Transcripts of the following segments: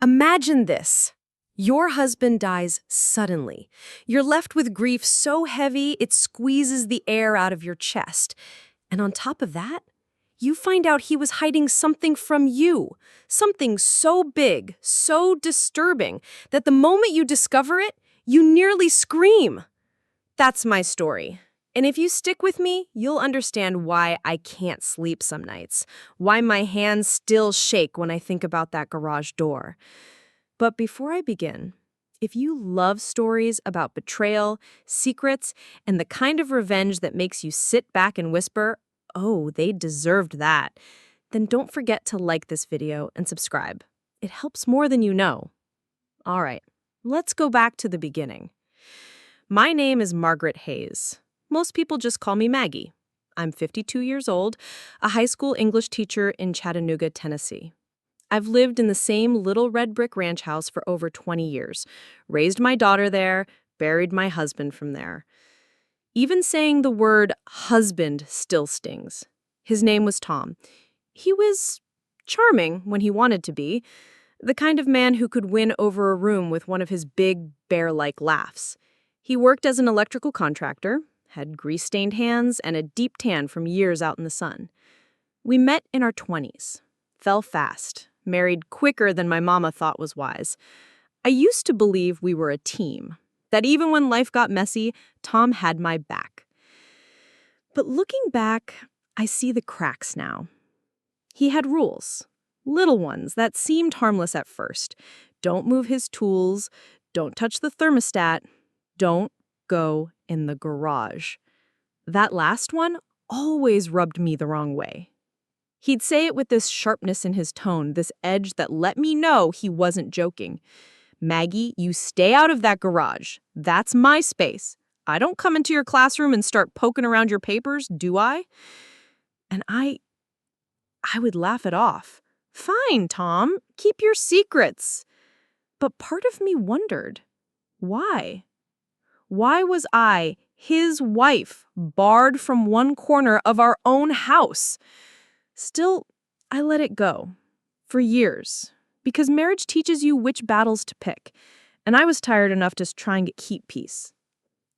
Imagine this. Your husband dies suddenly. You're left with grief so heavy it squeezes the air out of your chest. And on top of that, you find out he was hiding something from you. Something so big, so disturbing, that the moment you discover it, you nearly scream. That's my story. And if you stick with me, you'll understand why I can't sleep some nights, why my hands still shake when I think about that garage door. But before I begin, if you love stories about betrayal, secrets, and the kind of revenge that makes you sit back and whisper, "Oh, they deserved that," then don't forget to like this video and subscribe. It helps more than you know. All right, let's go back to the beginning. My name is Margaret Hayes. Most people just call me Maggie. I'm 52 years old, a high school English teacher in Chattanooga, Tennessee. I've lived in the same little red brick ranch house for over 20 years, raised my daughter there, buried my husband from there. Even saying the word husband still stings. His name was Tom. He was charming when he wanted to be, the kind of man who could win over a room with one of his big, bear-like laughs. He worked as an electrical contractor, had grease-stained hands, and a deep tan from years out in the sun. We met in our 20s, fell fast, married quicker than my mama thought was wise. I used to believe we were a team, that even when life got messy, Tom had my back. But looking back, I see the cracks now. He had rules, little ones that seemed harmless at first. Don't move his tools, don't touch the thermostat, don't go in the garage. That last one always rubbed me the wrong way. He'd say it with this sharpness in his tone, this edge that let me know he wasn't joking. "Maggie, you stay out of that garage. That's my space. I don't come into your classroom and start poking around your papers, do I?" And I would laugh it off. "Fine, Tom, keep your secrets." But part of me wondered, why? Why was I, his wife, barred from one corner of our own house? Still, I let it go. For years. Because marriage teaches you which battles to pick. And I was tired enough to try and keep peace.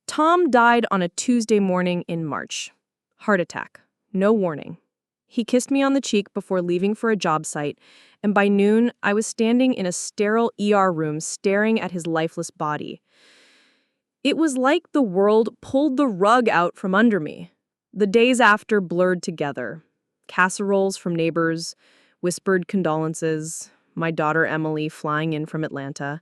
Tom died on a Tuesday morning in March. Heart attack. No warning. He kissed me on the cheek before leaving for a job site, and by noon, I was standing in a sterile ER room staring at his lifeless body. It was like the world pulled the rug out from under me. The days after blurred together. Casseroles from neighbors, whispered condolences, my daughter Emily flying in from Atlanta.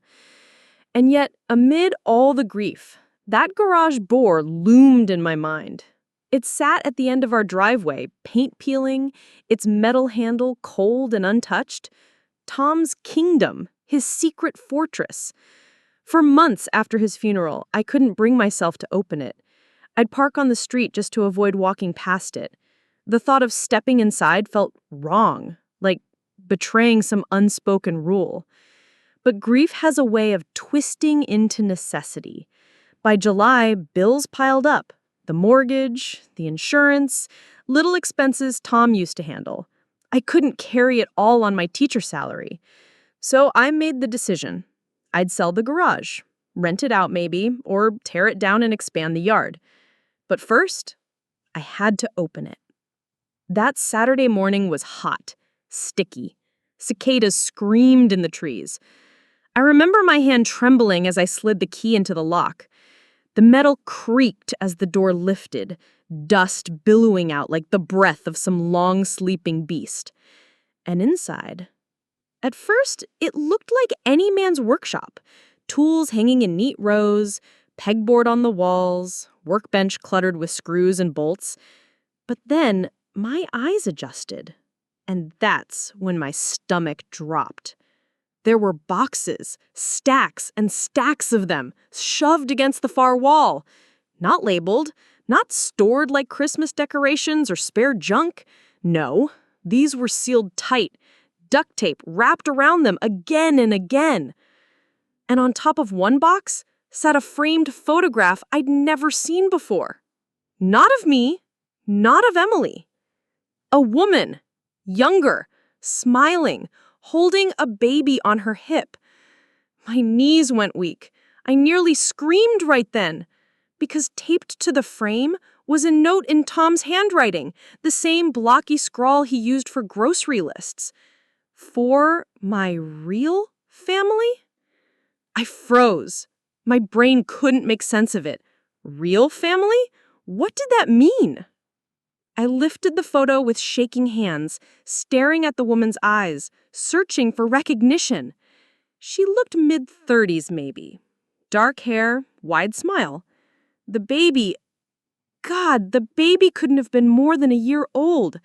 And yet, amid all the grief, that garage door loomed in my mind. It sat at the end of our driveway, paint peeling, its metal handle cold and untouched. Tom's kingdom, his secret fortress. For months after his funeral, I couldn't bring myself to open it. I'd park on the street just to avoid walking past it. The thought of stepping inside felt wrong, like betraying some unspoken rule. But grief has a way of twisting into necessity. By July, bills piled up. The mortgage, the insurance, little expenses Tom used to handle. I couldn't carry it all on my teacher salary. So I made the decision. I'd sell the garage, rent it out maybe, or tear it down and expand the yard. But first, I had to open it. That Saturday morning was hot, sticky. Cicadas screamed in the trees. I remember my hand trembling as I slid the key into the lock. The metal creaked as the door lifted, dust billowing out like the breath of some long-sleeping beast. And inside, at first, it looked like any man's workshop. Tools hanging in neat rows, pegboard on the walls, workbench cluttered with screws and bolts. But then, my eyes adjusted, and that's when my stomach dropped. There were boxes, stacks and stacks of them, shoved against the far wall. Not labeled, not stored like Christmas decorations or spare junk. No, these were sealed tight, duct tape wrapped around them again and again. And on top of one box sat a framed photograph I'd never seen before. Not of me, not of Emily. A woman, younger, smiling, holding a baby on her hip. My knees went weak. I nearly screamed right then, because taped to the frame was a note in Tom's handwriting, the same blocky scrawl he used for grocery lists. For my real family? I froze. My brain couldn't make sense of it. Real family? What did that mean? I lifted the photo with shaking hands, staring at the woman's eyes, searching for recognition. She looked mid-30s maybe. Dark hair, wide smile. The baby, God, the baby couldn't have been more than a year old.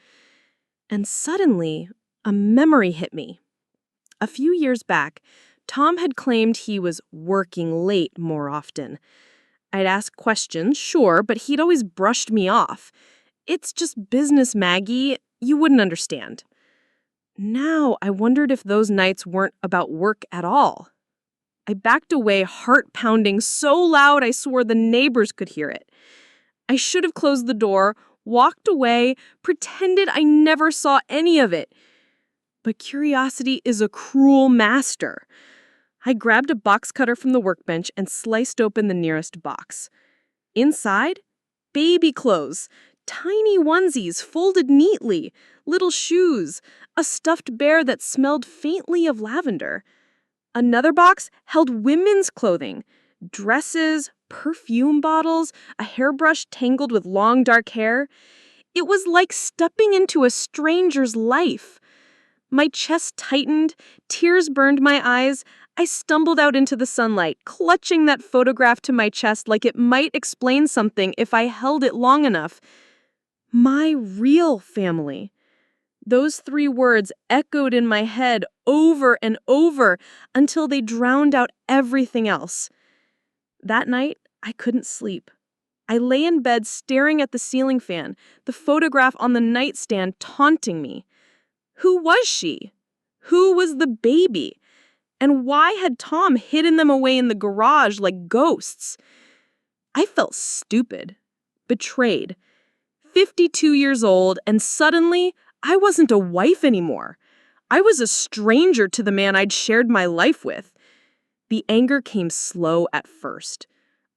And suddenly, a memory hit me. A few years back, Tom had claimed he was working late more often. I'd ask questions, sure, but he'd always brushed me off. It's just business, Maggie. You wouldn't understand. Now, I wondered if those nights weren't about work at all. I backed away, heart pounding so loud I swore the neighbors could hear it. I should have closed the door, walked away, pretended I never saw any of it. But curiosity is a cruel master. I grabbed a box cutter from the workbench and sliced open the nearest box. Inside, baby clothes, tiny onesies folded neatly, little shoes, a stuffed bear that smelled faintly of lavender. Another box held women's clothing, dresses, perfume bottles, a hairbrush tangled with long dark hair. It was like stepping into a stranger's life. My chest tightened, tears burned my eyes. I stumbled out into the sunlight, clutching that photograph to my chest like it might explain something if I held it long enough. My real family. Those 3 words echoed in my head over and over until they drowned out everything else. That night, I couldn't sleep. I lay in bed staring at the ceiling fan, the photograph on the nightstand taunting me. Who was she? Who was the baby? And why had Tom hidden them away in the garage like ghosts? I felt stupid, betrayed. 52 years old, and suddenly, I wasn't a wife anymore. I was a stranger to the man I'd shared my life with. The anger came slow at first,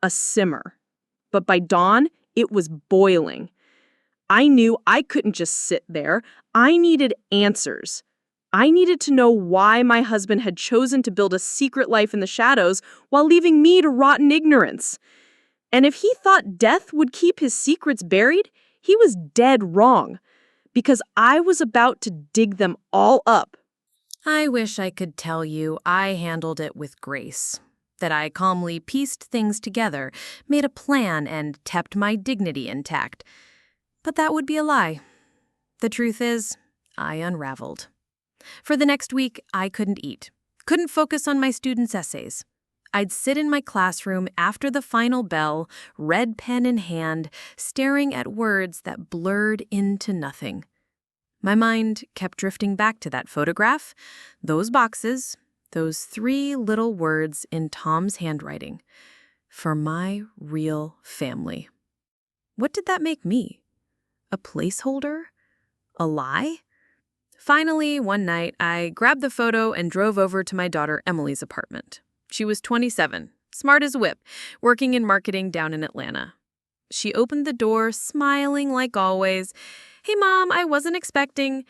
a simmer. But by dawn, it was boiling. I knew I couldn't just sit there. I needed answers. I needed to know why my husband had chosen to build a secret life in the shadows while leaving me to rot in ignorance. And if he thought death would keep his secrets buried, he was dead wrong, because I was about to dig them all up. I wish I could tell you I handled it with grace, that I calmly pieced things together, made a plan, and kept my dignity intact. But that would be a lie. The truth is, I unraveled. For the next week, I couldn't eat, couldn't focus on my students' essays. I'd sit in my classroom after the final bell, red pen in hand, staring at words that blurred into nothing. My mind kept drifting back to that photograph, those boxes, those 3 little words in Tom's handwriting. For my real family. What did that make me? A placeholder? A lie? Finally, one night, I grabbed the photo and drove over to my daughter Emily's apartment. She was 27, smart as a whip, working in marketing down in Atlanta. She opened the door, smiling like always. "Hey, Mom, I wasn't expecting."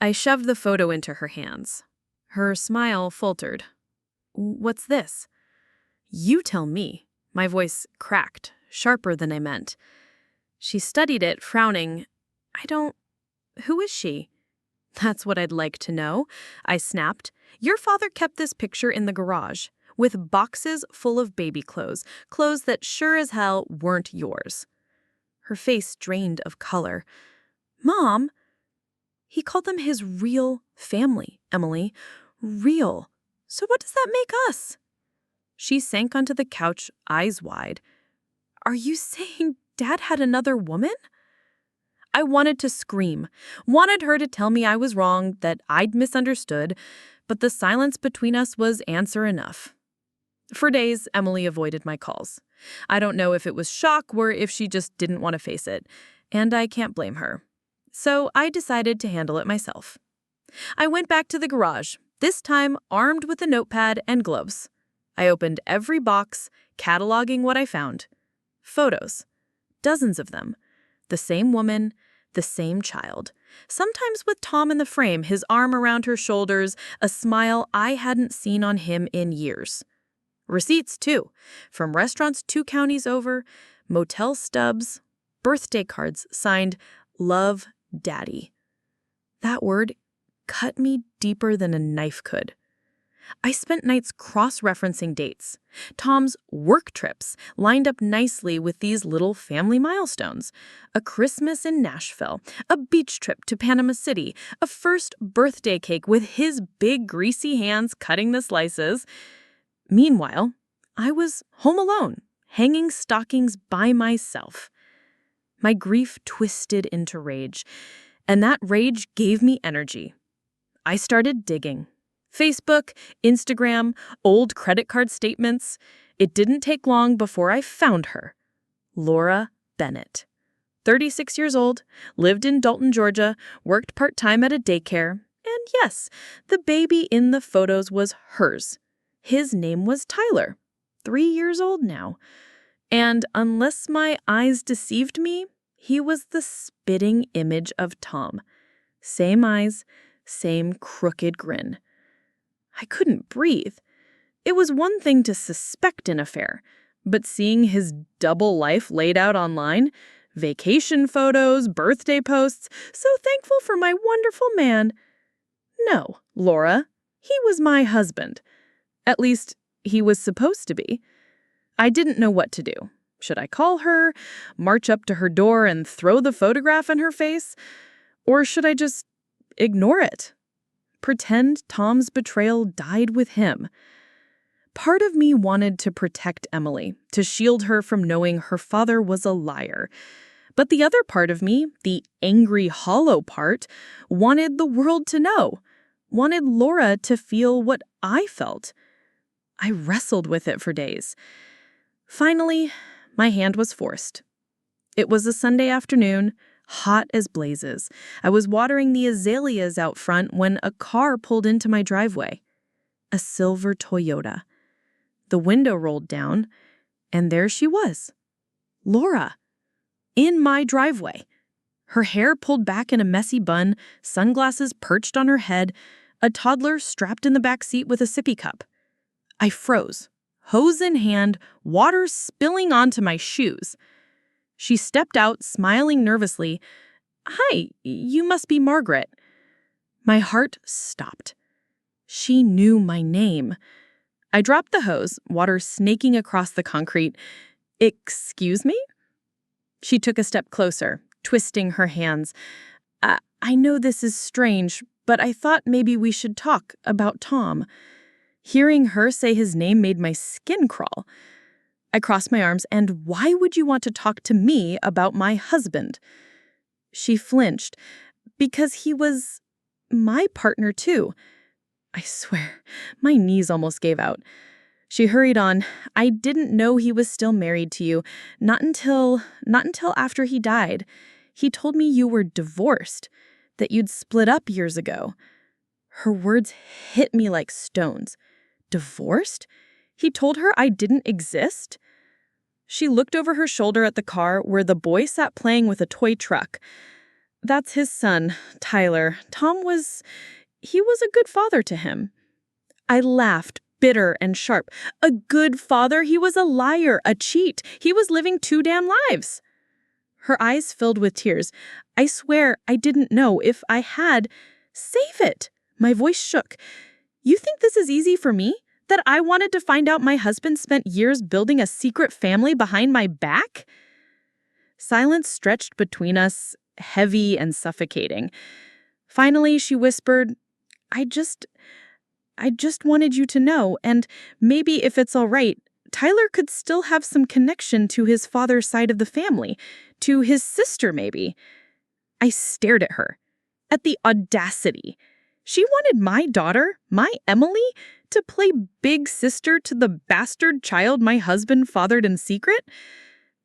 I shoved the photo into her hands. Her smile faltered. "What's this?" "You tell me." My voice cracked, sharper than I meant. She studied it, frowning. Who is she?" "That's what I'd like to know," I snapped. "Your father kept this picture in the garage, with boxes full of baby clothes, clothes that sure as hell weren't yours." Her face drained of color. "Mom," he called them his real family, Emily. Real. So what does that make us? She sank onto the couch, eyes wide. "Are you saying Dad had another woman?" I wanted to scream, wanted her to tell me I was wrong, that I'd misunderstood, but the silence between us was answer enough. For days, Emily avoided my calls. I don't know if it was shock or if she just didn't want to face it, and I can't blame her. So I decided to handle it myself. I went back to the garage, this time armed with a notepad and gloves. I opened every box, cataloging what I found. Photos. Dozens of them. The same woman, the same child. Sometimes with Tom in the frame, his arm around her shoulders, a smile I hadn't seen on him in years. Receipts, too. From restaurants 2 counties over, motel stubs, birthday cards signed, "Love, Daddy." That word cut me deeper than a knife could. I spent nights cross-referencing dates. Tom's work trips lined up nicely with these little family milestones. A Christmas in Nashville, a beach trip to Panama City, a first birthday cake with his big greasy hands cutting the slices. Meanwhile, I was home alone, hanging stockings by myself. My grief twisted into rage, and that rage gave me energy. I started digging. Facebook, Instagram, old credit card statements. It didn't take long before I found her. Laura Bennett. 36 years old, lived in Dalton, Georgia, worked part-time at a daycare, and yes, the baby in the photos was hers. His name was Tyler, 3 years old now. And unless my eyes deceived me, he was the spitting image of Tom. Same eyes, same crooked grin. I couldn't breathe. It was one thing to suspect an affair, but seeing his double life laid out online, vacation photos, birthday posts, so thankful for my wonderful man. No, Laura, he was my husband. At least, he was supposed to be. I didn't know what to do. Should I call her, march up to her door and throw the photograph in her face? Or should I just ignore it? Pretend Tom's betrayal died with him. Part of me wanted to protect Emily, to shield her from knowing her father was a liar. But the other part of me, the angry, hollow part, wanted the world to know, wanted Laura to feel what I felt. I wrestled with it for days. Finally, my hand was forced. It was a Sunday afternoon, hot as blazes. I was watering the azaleas out front when a car pulled into my driveway. A silver Toyota. The window rolled down, and there she was. Laura. In my driveway. Her hair pulled back in a messy bun, sunglasses perched on her head, a toddler strapped in the back seat with a sippy cup. I froze, hose in hand, water spilling onto my shoes. She stepped out, smiling nervously. "Hi, you must be Margaret." My heart stopped. She knew my name. I dropped the hose, water snaking across the concrete. "Excuse me?" She took a step closer, twisting her hands. I know this is strange, but I thought maybe we should talk about Tom." Hearing her say his name made my skin crawl. I crossed my arms. "And why would you want to talk to me about my husband?" She flinched. "Because he was my partner, too." I swear, my knees almost gave out. She hurried on. "I didn't know he was still married to you. Not until after he died. He told me you were divorced, that you'd split up years ago." Her words hit me like stones. Divorced? He told her I didn't exist? She looked over her shoulder at the car where the boy sat playing with a toy truck. "That's his son, Tyler. He was a good father to him." I laughed, bitter and sharp. "A good father? He was a liar, a cheat. He was living 2 damn lives." Her eyes filled with tears. "I swear I didn't know. If I had, save it." My voice shook. "You think this is easy for me? That I wanted to find out my husband spent years building a secret family behind my back?" Silence stretched between us, heavy and suffocating. Finally, she whispered, I just wanted you to know, and maybe if it's all right, Tyler could still have some connection to his father's side of the family, to his sister maybe." I stared at her, at the audacity. She wanted my daughter, my Emily, to play big sister to the bastard child my husband fathered in secret?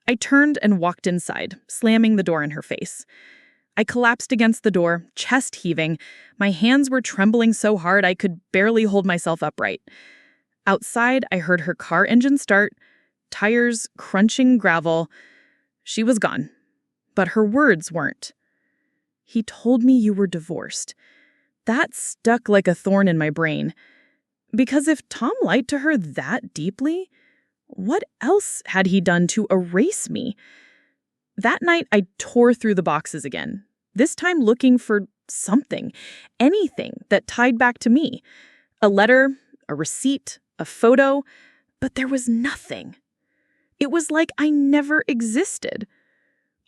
I turned and walked inside, slamming the door in her face. I collapsed against the door, chest heaving. My hands were trembling so hard I could barely hold myself upright. Outside, I heard her car engine start, tires crunching gravel. She was gone, but her words weren't. "He told me you were divorced." That stuck like a thorn in my brain. Because if Tom lied to her that deeply, what else had he done to erase me? That night, I tore through the boxes again, this time looking for something, anything that tied back to me. A letter, a receipt, a photo, but there was nothing. It was like I never existed.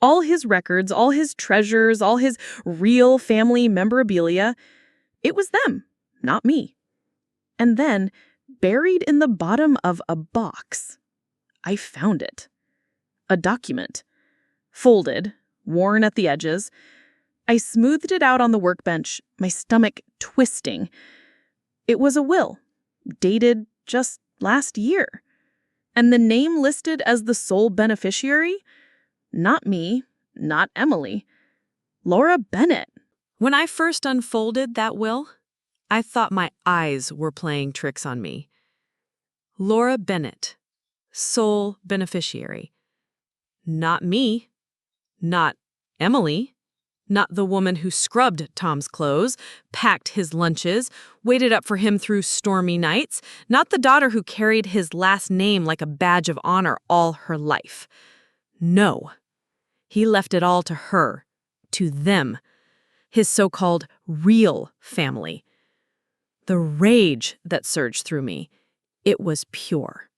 All his records, all his treasures, all his real family memorabilia, it was them, not me. And then, buried in the bottom of a box, I found it. A document. Folded, worn at the edges. I smoothed it out on the workbench, my stomach twisting. It was a will, dated just last year. And the name listed as the sole beneficiary? Not me, not Emily. Laura Bennett. When I first unfolded that will, I thought my eyes were playing tricks on me. Laura Bennett, sole beneficiary. Not me, not Emily, not the woman who scrubbed Tom's clothes, packed his lunches, waited up for him through stormy nights, not the daughter who carried his last name like a badge of honor all her life. No, he left it all to her, to them, his so-called real family. The rage that surged through me, it was pure,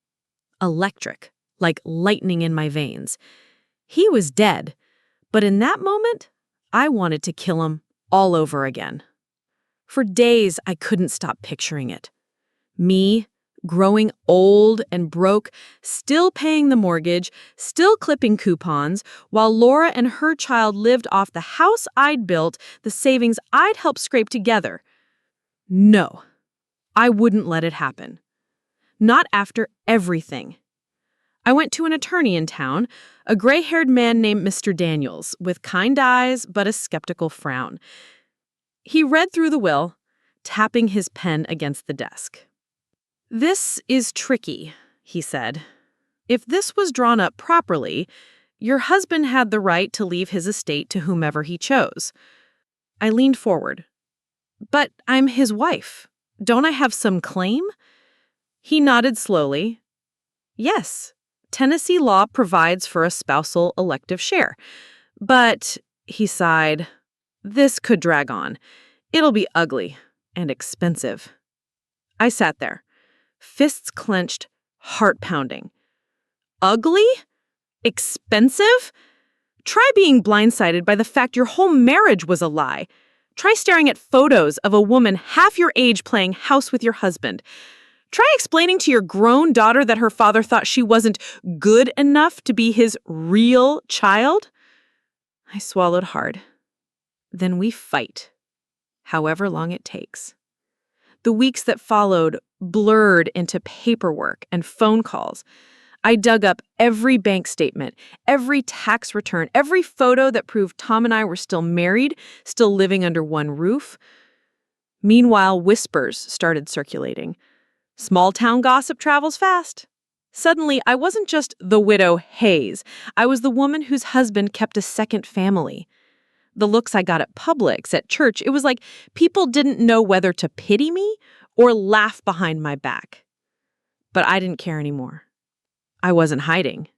electric, like lightning in my veins. He was dead, but in that moment, I wanted to kill him all over again. For days, I couldn't stop picturing it. Me, growing old and broke, still paying the mortgage, still clipping coupons, while Laura and her child lived off the house I'd built, the savings I'd helped scrape together. No, I wouldn't let it happen. Not after everything. I went to an attorney in town, a gray-haired man named Mr. Daniels, with kind eyes but a skeptical frown. He read through the will, tapping his pen against the desk. "This is tricky," he said. "If this was drawn up properly, your husband had the right to leave his estate to whomever he chose." I leaned forward. "But I'm his wife. Don't I have some claim?" He nodded slowly. "Yes, Tennessee law provides for a spousal elective share. But," he sighed, "this could drag on. It'll be ugly and expensive." I sat there, fists clenched, heart pounding. Ugly? Expensive? Try being blindsided by the fact your whole marriage was a lie. Try staring at photos of a woman half your age playing house with your husband. Try explaining to your grown daughter that her father thought she wasn't good enough to be his real child. I swallowed hard. Then we fight, however long it takes. The weeks that followed blurred into paperwork and phone calls. I dug up every bank statement, every tax return, every photo that proved Tom and I were still married, still living under one roof. Meanwhile, whispers started circulating. Small-town gossip travels fast. Suddenly, I wasn't just the widow Hayes. I was the woman whose husband kept a second family. The looks I got at Publix, at church, it was like people didn't know whether to pity me or laugh behind my back. But I didn't care anymore. I wasn't hiding.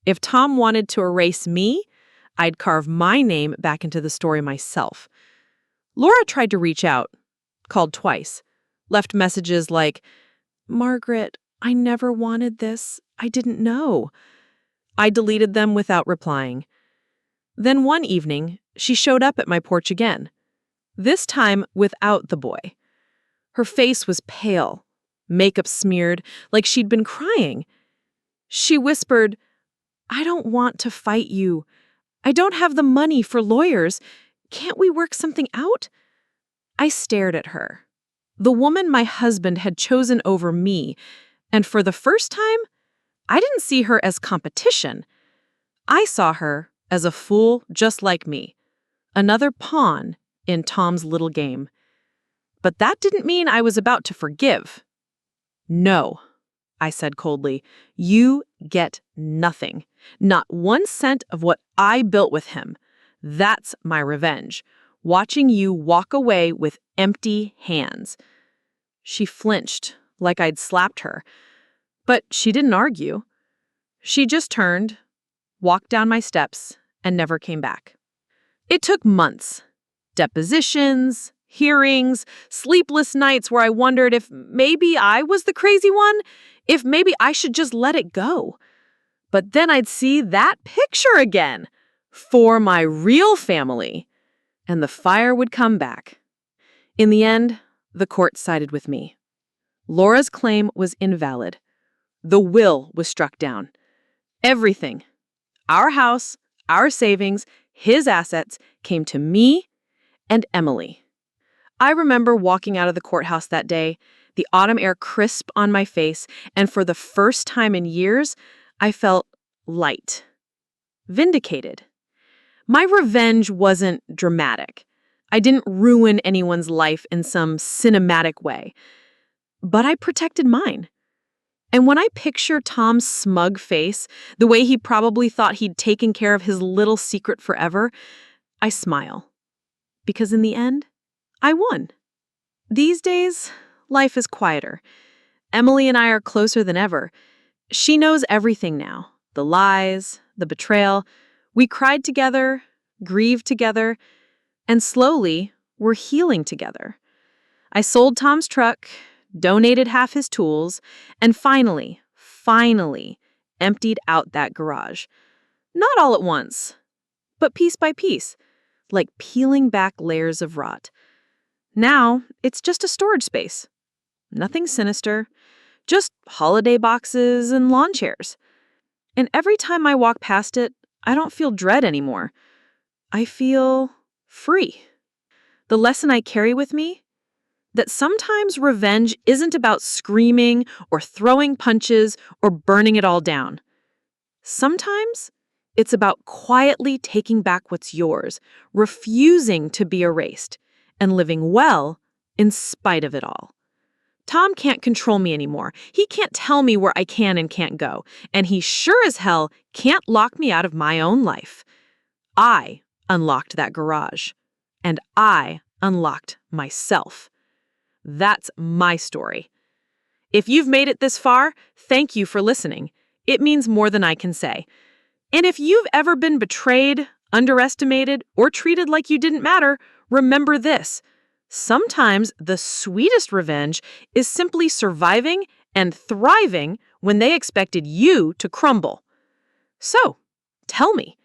If Tom wanted to erase me, I'd carve my name back into the story myself. Laura tried to reach out, called twice, left messages like, "Margaret, I never wanted this. I didn't know." I deleted them without replying. Then one evening, she showed up at my porch again, this time without the boy. Her face was pale, makeup smeared, like she'd been crying. She whispered, "I don't want to fight you. I don't have the money for lawyers. Can't we work something out?" I stared at her. The woman my husband had chosen over me, and for the first time, I didn't see her as competition. I saw her as a fool just like me, another pawn in Tom's little game. But that didn't mean I was about to forgive. No, I said coldly, you get nothing. Not 1 cent of what I built with him. That's my revenge. Watching you walk away with empty hands. She flinched, like I'd slapped her. But she didn't argue. She just turned, walked down my steps, and never came back. It took months. Depositions, hearings, sleepless nights where I wondered if maybe I was the crazy one, if maybe I should just let it go. But then I'd see that picture again for my real family, and the fire would come back. In the end, the court sided with me. Laura's claim was invalid. The will was struck down. Everything, our house, our savings, his assets, came to me and Emily. I remember walking out of the courthouse that day, the autumn air crisp on my face, and for the first time in years, I felt light, vindicated. My revenge wasn't dramatic. I didn't ruin anyone's life in some cinematic way, but I protected mine. And when I picture Tom's smug face, the way he probably thought he'd taken care of his little secret forever, I smile. Because in the end, I won. These days, life is quieter. Emily and I are closer than ever. She knows everything now. The lies, the betrayal. We cried together, grieved together, and slowly, we're healing together. I sold Tom's truck, donated half his tools, and finally, emptied out that garage. Not all at once, but piece by piece, like peeling back layers of rot. Now, it's just a storage space. Nothing sinister, just holiday boxes and lawn chairs. And every time I walk past it, I don't feel dread anymore. I feel free. The lesson I carry with me? That sometimes revenge isn't about screaming or throwing punches or burning it all down. Sometimes it's about quietly taking back what's yours, refusing to be erased, and living well in spite of it all. Tom can't control me anymore. He can't tell me where I can and can't go, and he sure as hell can't lock me out of my own life. I unlocked that garage, and I unlocked myself. That's my story. If you've made it this far, thank you for listening. It means more than I can say. And if you've ever been betrayed, underestimated, or treated like you didn't matter, remember this. Sometimes the sweetest revenge is simply surviving and thriving when they expected you to crumble. So, tell me,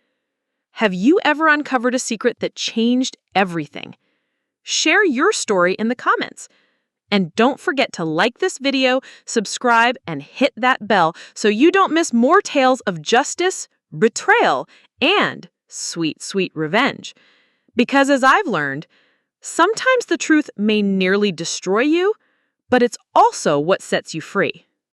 have you ever uncovered a secret that changed everything? Share your story in the comments. And don't forget to like this video, subscribe, and hit that bell so you don't miss more tales of justice, betrayal, and sweet, sweet revenge. Because as I've learned, sometimes the truth may nearly destroy you, but it's also what sets you free.